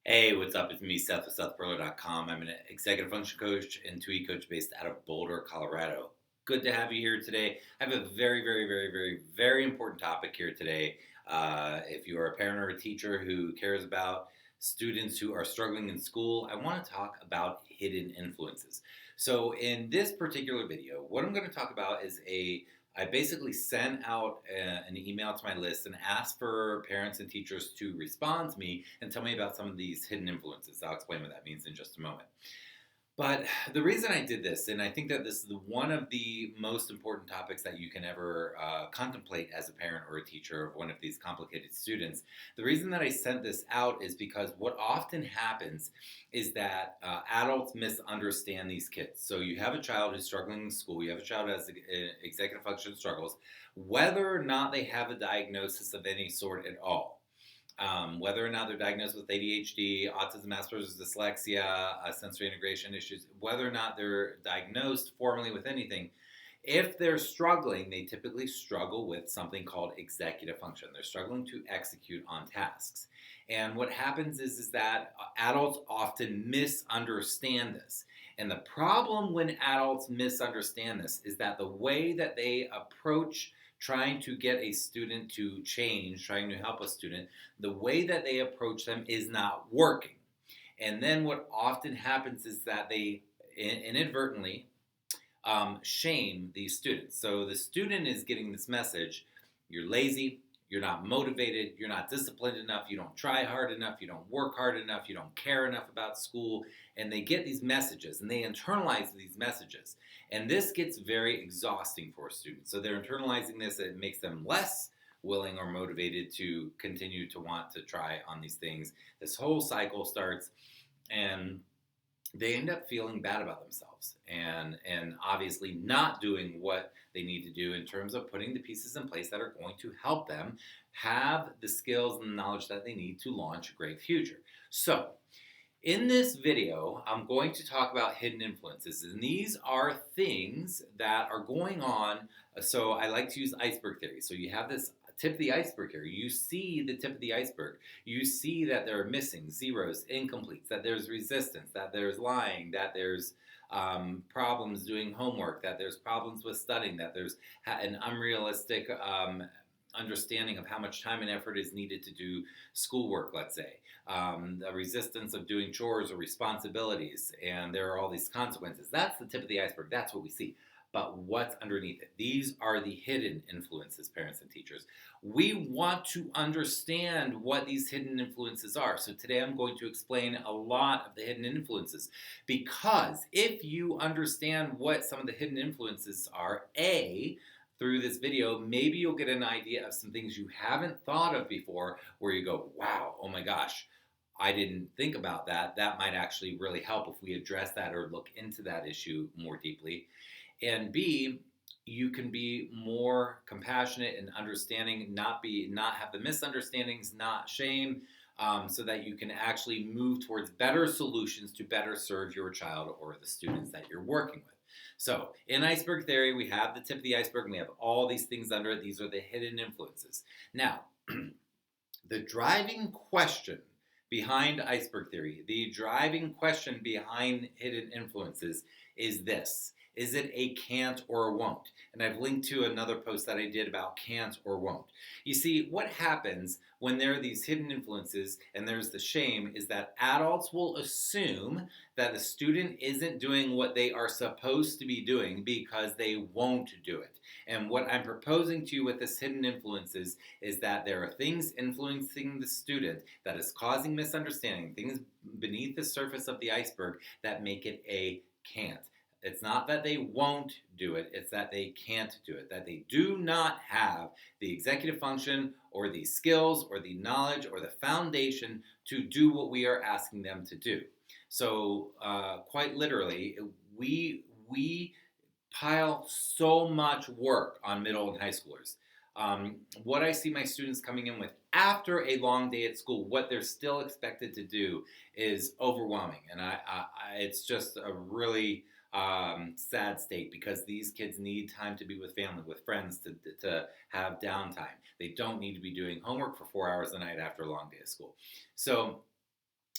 Hey, what's up? It's me, Seth with SethPerler.com. I'm an executive function coach and TUI coach based out of Boulder, Colorado. Good to have you here today. I have a very important topic here today. If you are a parent or a teacher who cares about students who are struggling in school, I want to talk about hidden influences. So, in this particular video, what I'm going to talk about is I basically sent out an email to my list and asked for parents and teachers to respond to me and tell me about some of these hidden influences. I'll explain what that means in just a moment. But the reason I did this, and I think that this is one of the most important topics that you can ever contemplate as a parent or a teacher of one of these complicated students, the reason that I sent this out is because what often happens is that adults misunderstand these kids. So you have a child who's struggling in school, you have a child who has executive function struggles, whether or not they have a diagnosis of any sort at all. Whether or not they're diagnosed with ADHD, autism, Asperger's, dyslexia, sensory integration issues, whether or not they're diagnosed formally with anything, if they're struggling, they typically struggle with something called executive function. They're struggling to execute on tasks. And what happens is that adults often misunderstand this. And the problem when adults misunderstand this is that the way that they approach trying to get a student to change, trying to help a student, the way that they approach them is not working. And then what often happens is that they inadvertently shame these students. So the student is getting this message: you're lazy, you're not motivated, you're not disciplined enough, you don't try hard enough, you don't work hard enough, you don't care enough about school. And they get these messages and they internalize these messages. And this gets very exhausting for students. So they're internalizing this, it makes them less willing or motivated to continue to want to try on these things. This whole cycle starts, and they end up feeling bad about themselves and obviously not doing what they need to do in terms of putting the pieces in place that are going to help them have the skills and the knowledge that they need to launch a great future. So in this video, I'm going to talk about hidden influences, and these are things that are going on. So I like to use iceberg theory. So you have this tip of the iceberg here. You see the tip of the iceberg. You see that there are missing, zeros, incompletes, that there's resistance, that there's lying, that there's problems doing homework, that there's problems with studying, that there's an unrealistic understanding of how much time and effort is needed to do schoolwork, let's say. The resistance of doing chores or responsibilities, and there are all these consequences. That's the tip of the iceberg. That's what we see. But what's underneath it? These are the hidden influences, parents and teachers. We want to understand what these hidden influences are. So today I'm going to explain a lot of the hidden influences, because if you understand what some of the hidden influences are, through this video, maybe you'll get an idea of some things you haven't thought of before where you go, wow, oh my gosh, I didn't think about that. That might actually really help if we address that or look into that issue more deeply. And B, you can be more compassionate and understanding, not have the misunderstandings, not shame, so that you can actually move towards better solutions to better serve your child or the students that you're working with. So in iceberg theory, we have the tip of the iceberg and we have all these things under it. These are the hidden influences. Now, the driving question behind iceberg theory, the driving question behind hidden influences is this: is it a can't or a won't? And I've linked to another post that I did about can't or won't. You see, what happens when there are these hidden influences and there's the shame is that adults will assume that a student isn't doing what they are supposed to be doing because they won't do it. And what I'm proposing to you with this hidden influences is that there are things influencing the student that is causing misunderstanding, things beneath the surface of the iceberg that make it a can't. It's not that they won't do it, it's that they can't do it, that they do not have the executive function or the skills or the knowledge or the foundation to do what we are asking them to do. So quite literally, we pile so much work on middle and high schoolers. What I see my students coming in with after a long day at school, what they're still expected to do is overwhelming. And it's just a really sad state, because these kids need time to be with family, with friends, to have downtime. They don't need to be doing homework for 4 hours a night after a long day of school. So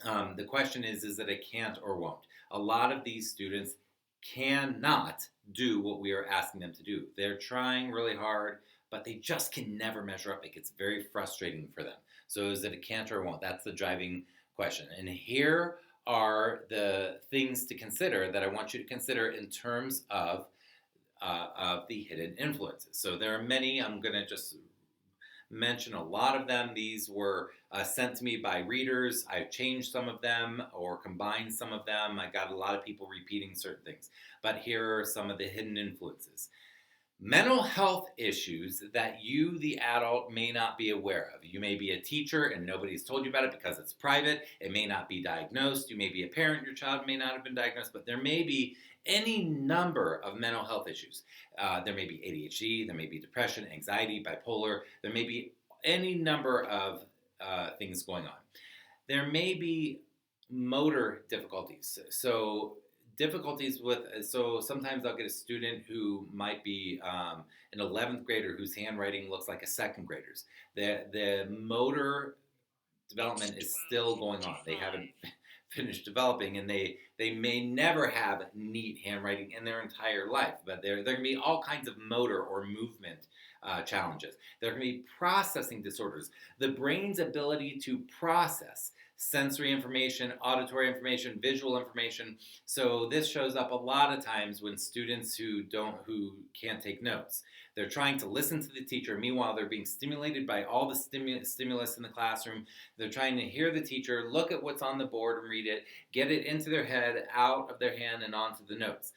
The question is that it can't or won't. A lot of these students cannot do what we are asking them to do. They're trying really hard, but they just can never measure up. It gets very frustrating for them. So is it a can't or won't? That's the driving question. And here are the things to consider that I want you to consider in terms of the hidden influences. So there are many. I'm going to just mention a lot of them. These were sent to me by readers. I've changed some of them or combined some of them. I got a lot of people repeating certain things. But here are some of the hidden influences. Mental health issues that you, the adult, may not be aware of. You may be a teacher and nobody's told you about it because it's private. It may not be diagnosed. You may be a parent. Your child may not have been diagnosed, but there may be any number of mental health issues. There may be ADHD. There may be depression, anxiety, bipolar. There may be any number of things going on. There may be motor difficulties. So sometimes I'll get a student who might be an 11th grader whose handwriting looks like a second grader's. The motor development is still going on. They haven't finished developing, and they may never have neat handwriting in their entire life, but there can be all kinds of motor or movement challenges. There can be processing disorders. The brain's ability to process sensory information, auditory information, visual information. So this shows up a lot of times when students who can't take notes. They're trying to listen to the teacher. Meanwhile, they're being stimulated by all the stimulus in the classroom. They're trying to hear the teacher, look at what's on the board and read it, get it into their head, out of their hand, and onto the notes.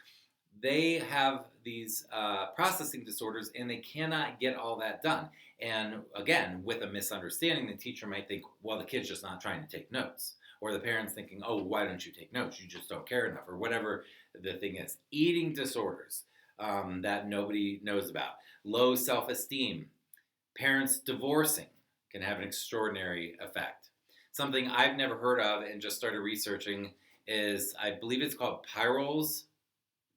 They have these processing disorders, and they cannot get all that done. And again, with a misunderstanding, the teacher might think, well, the kid's just not trying to take notes. Or the parent's thinking, oh, why don't you take notes? You just don't care enough, or whatever the thing is. Eating disorders that nobody knows about. Low self-esteem. Parents divorcing can have an extraordinary effect. Something I've never heard of and just started researching is, I believe it's called Tyrol's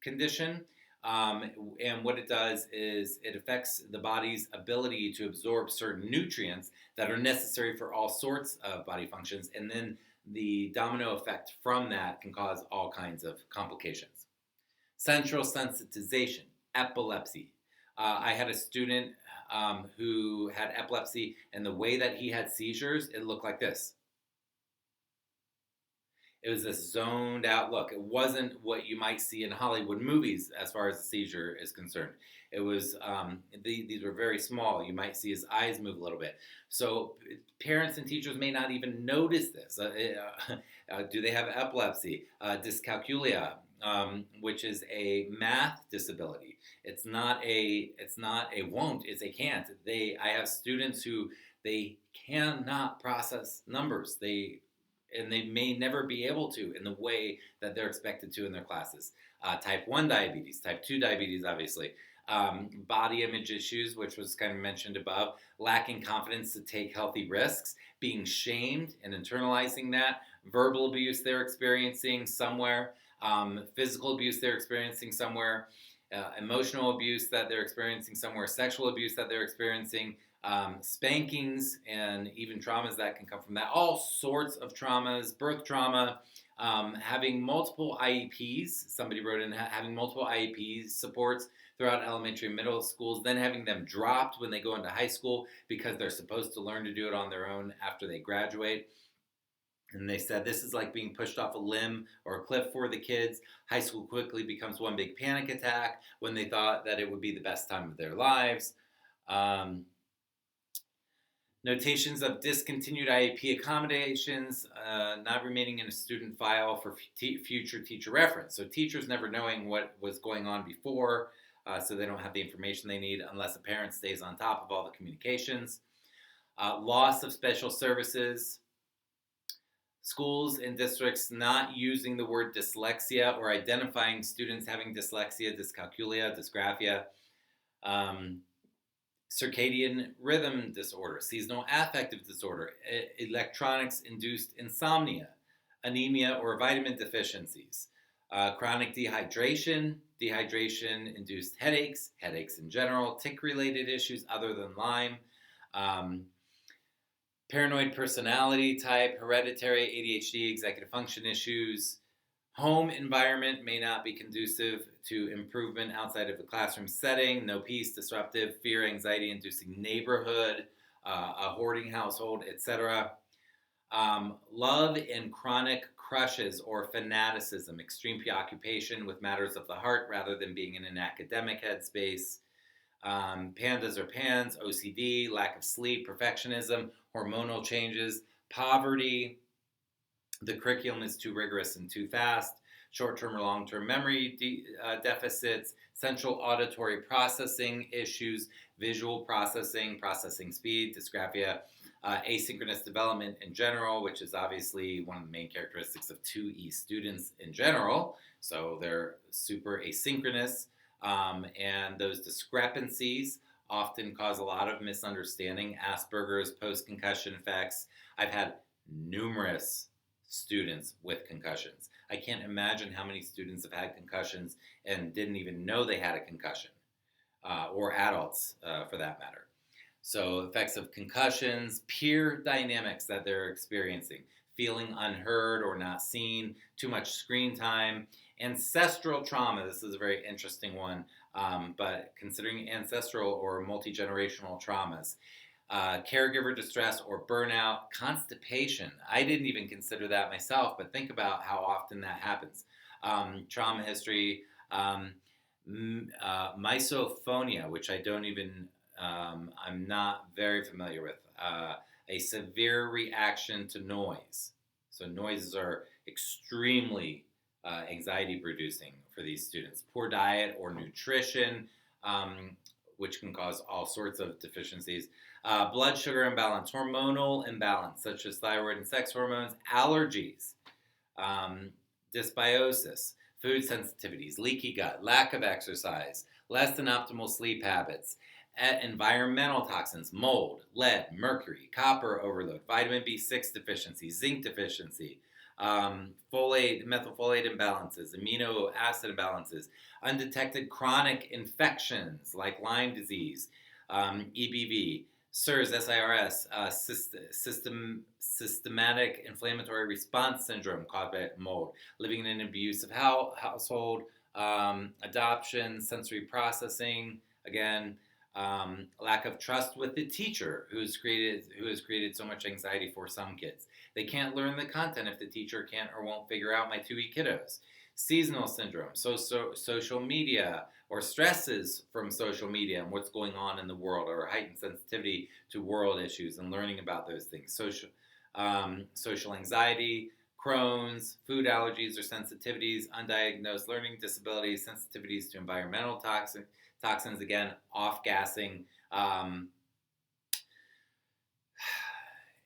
condition. And what it does is it affects the body's ability to absorb certain nutrients that are necessary for all sorts of body functions. And then the domino effect from that can cause all kinds of complications. Central sensitization, epilepsy. I had a student who had epilepsy, and the way that he had seizures, it looked like this. It was this zoned out look. It wasn't what you might see in Hollywood movies as far as the seizure is concerned. It was, these were very small. You might see his eyes move a little bit. So parents and teachers may not even notice this. Do they have epilepsy? Dyscalculia, which is a math disability. It's not a won't, it's a can't. I have students who they cannot process numbers. They may never be able to in the way that they're expected to in their classes. Type 1 diabetes, type 2 diabetes, obviously. Body image issues, which was kind of mentioned above. Lacking confidence to take healthy risks. Being shamed and internalizing that. Verbal abuse they're experiencing somewhere. Physical abuse they're experiencing somewhere. Emotional abuse that they're experiencing somewhere. Sexual abuse that they're experiencing. Spankings and even traumas that can come from that. All sorts of traumas, birth trauma, having multiple IEPs. Somebody wrote in having multiple IEPs supports throughout elementary and middle schools, then having them dropped when they go into high school because they're supposed to learn to do it on their own after they graduate. And they said this is like being pushed off a limb or a cliff for the kids. High school quickly becomes one big panic attack when they thought that it would be the best time of their lives. Notations of discontinued IEP accommodations, not remaining in a student file for future teacher reference. So teachers never knowing what was going on before, so they don't have the information they need unless a parent stays on top of all the communications. Loss of special services. Schools and districts not using the word dyslexia or identifying students having dyslexia, dyscalculia, dysgraphia. Circadian rhythm disorder, seasonal affective disorder, electronics-induced insomnia, anemia or vitamin deficiencies, chronic dehydration, dehydration-induced headaches, headaches in general, tick-related issues other than Lyme, paranoid personality type, hereditary ADHD, executive function issues. Home environment may not be conducive to improvement outside of the classroom setting. No peace, disruptive, fear, anxiety inducing neighborhood, a hoarding household, etc. Love and chronic crushes or fanaticism, extreme preoccupation with matters of the heart rather than being in an academic headspace. Pandas or pans, OCD, lack of sleep, perfectionism, hormonal changes, poverty. The curriculum is too rigorous and too fast. Short-term or long-term memory deficits, central auditory processing issues, visual processing, processing speed, dysgraphia, asynchronous development in general, which is obviously one of the main characteristics of 2E students in general. So they're super asynchronous, and those discrepancies often cause a lot of misunderstanding. Asperger's, post-concussion effects. I've had numerous students with concussions. I can't imagine how many students have had concussions and didn't even know they had a concussion, or adults for that matter. So, effects of concussions, peer dynamics that they're experiencing, feeling unheard or not seen, too much screen time, ancestral trauma. This is a very interesting one, but considering ancestral or multi-generational traumas, caregiver distress or burnout, constipation. I didn't even consider that myself, but think about how often that happens. Trauma history, misophonia, which I don't even, I'm not very familiar with. A severe reaction to noise. So noises are extremely anxiety producing for these students. Poor diet or nutrition, which can cause all sorts of deficiencies. Blood sugar imbalance, hormonal imbalance, such as thyroid and sex hormones, allergies, dysbiosis, food sensitivities, leaky gut, lack of exercise, less than optimal sleep habits, environmental toxins, mold, lead, mercury, copper overload, vitamin B6 deficiency, zinc deficiency, folate, methylfolate imbalances, amino acid imbalances, undetected chronic infections like Lyme disease, EBV, SIRS, SIRS, systematic inflammatory response syndrome caused by mold, living in an abusive household, adoption, sensory processing, again, lack of trust with the teacher who has created so much anxiety for some kids. They can't learn the content if the teacher can't or won't figure out my 2E kiddos. Seasonal syndrome, social media, or stresses from social media and what's going on in the world, or heightened sensitivity to world issues and learning about those things. Social anxiety, Crohn's, food allergies or sensitivities, undiagnosed learning disabilities, sensitivities to environmental toxins, again, off-gassing,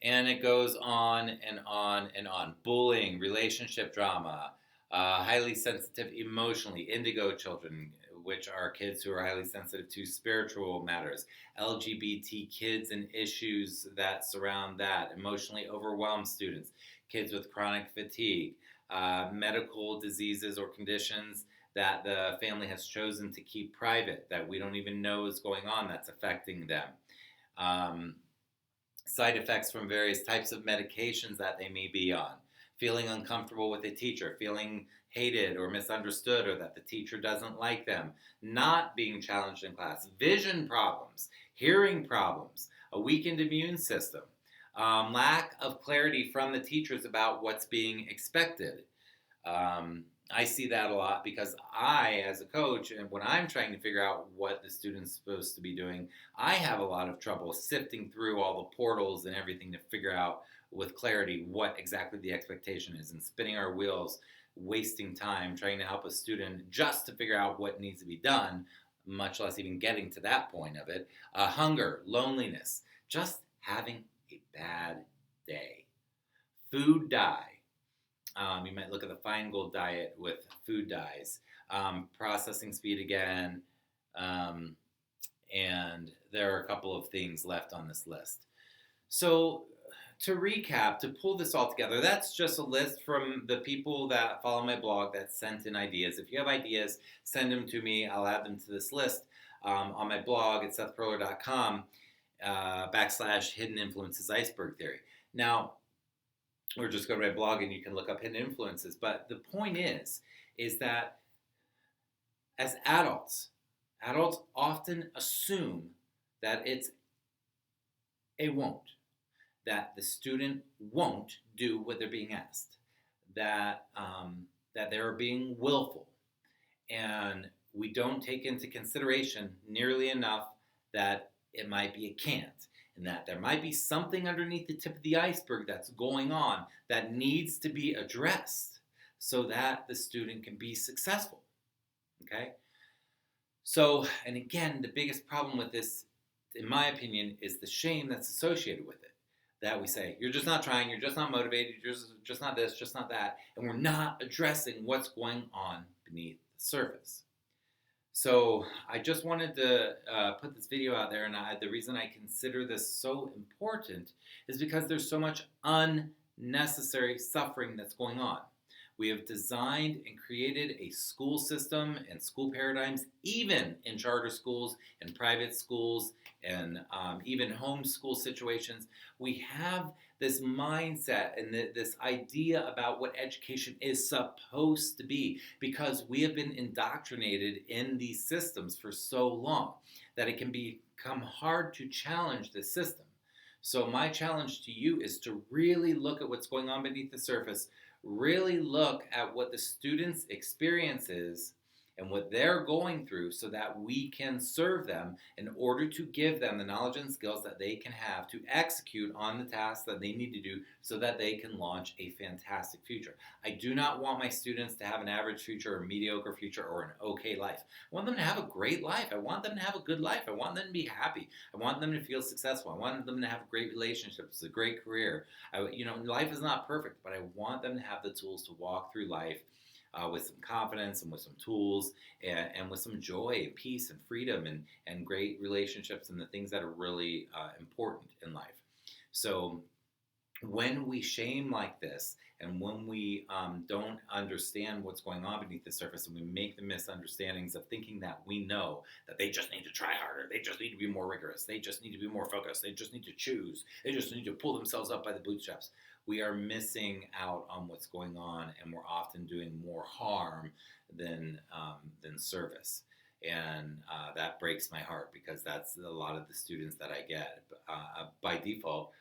and it goes on and on and on. Bullying, relationship drama, highly sensitive emotionally, indigo children, which are kids who are highly sensitive to spiritual matters, LGBT kids and issues that surround that, emotionally overwhelmed students, kids with chronic fatigue, medical diseases or conditions that the family has chosen to keep private, that we don't even know is going on, that's affecting them. Side effects from various types of medications that they may be on, feeling uncomfortable with a teacher, feeling hated or misunderstood, or that the teacher doesn't like them, not being challenged in class, vision problems, hearing problems, a weakened immune system, lack of clarity from the teachers about what's being expected. I see that a lot because I, as a coach, and when I'm trying to figure out what the student's supposed to be doing, I have a lot of trouble sifting through all the portals and everything to figure out with clarity what exactly the expectation is, and spinning our wheels, wasting time trying to help a student just to figure out what needs to be done, much less even getting to that point of it. Hunger, loneliness, just having a bad day. Food dye. You might look at the Feingold diet with food dyes. Processing speed again. And there are a couple of things left on this list. So to recap, to pull this all together, that's just a list from the people that follow my blog that sent in ideas. If you have ideas, send them to me. I'll add them to this list on my blog at sethperler.com. / hidden influences iceberg theory. Now, or just go to my blog and you can look up hidden influences. But the point is that as adults often assume that it's a won't, that the student won't do what they're being asked, that that they're being willful, and we don't take into consideration nearly enough that it might be a can't, and that there might be something underneath the tip of the iceberg that's going on that needs to be addressed so that the student can be successful. Okay? So, and again, the biggest problem with this, in my opinion, is the shame that's associated with it. That we say, you're just not trying, you're just not motivated, you're just not this, just not that, and we're not addressing what's going on beneath the surface. So I just wanted to put this video out there, and the reason I consider this so important is because there's so much unnecessary suffering that's going on. We have designed and created a school system and school paradigms, even in charter schools and private schools and even homeschool situations. We have this mindset and this idea about what education is supposed to be because we have been indoctrinated in these systems for so long that it can become hard to challenge this system. So my challenge to you is to really look at what's going on beneath the surface, really look at what the student's experience is and what they're going through so that we can serve them in order to give them the knowledge and skills that they can have to execute on the tasks that they need to do so that they can launch a fantastic future. I do not want my students to have an average future or a mediocre future or an okay life. I want them to have a great life. I want them to have a good life. I want them to be happy. I want them to feel successful. I want them to have great relationships, a great career. Life is not perfect, but I want them to have the tools to walk through life with some confidence and with some tools and with some joy and peace and freedom and great relationships and the things that are really important in life. So when we shame like this and when we don't understand what's going on beneath the surface and we make the misunderstandings of thinking that we know that they just need to try harder, they just need to be more rigorous, they just need to be more focused, they just need to choose, they just need to pull themselves up by the bootstraps, we are missing out on what's going on, and we're often doing more harm than service. And that breaks my heart because that's a lot of the students that I get. By default,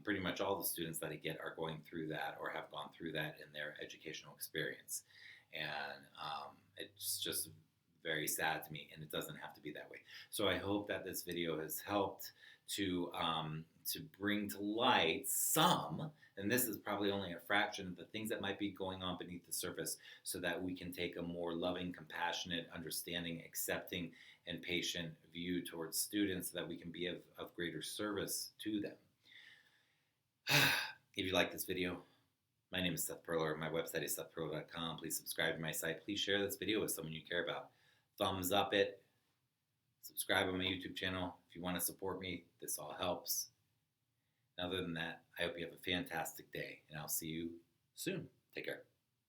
pretty much all the students that I get are going through that or have gone through that in their educational experience. And it's just very sad to me, and it doesn't have to be that way. So I hope that this video has helped to bring to light some, and this is probably only a fraction of the things that might be going on beneath the surface so that we can take a more loving, compassionate, understanding, accepting, and patient view towards students so that we can be of greater service to them. If you like this video, my name is Seth Perler. My website is sethperler.com. Please subscribe to my site. Please share this video with someone you care about. Thumbs up it. Subscribe on my YouTube channel. If you want to support me, this all helps. Other than that, I hope you have a fantastic day, and I'll see you soon. Take care.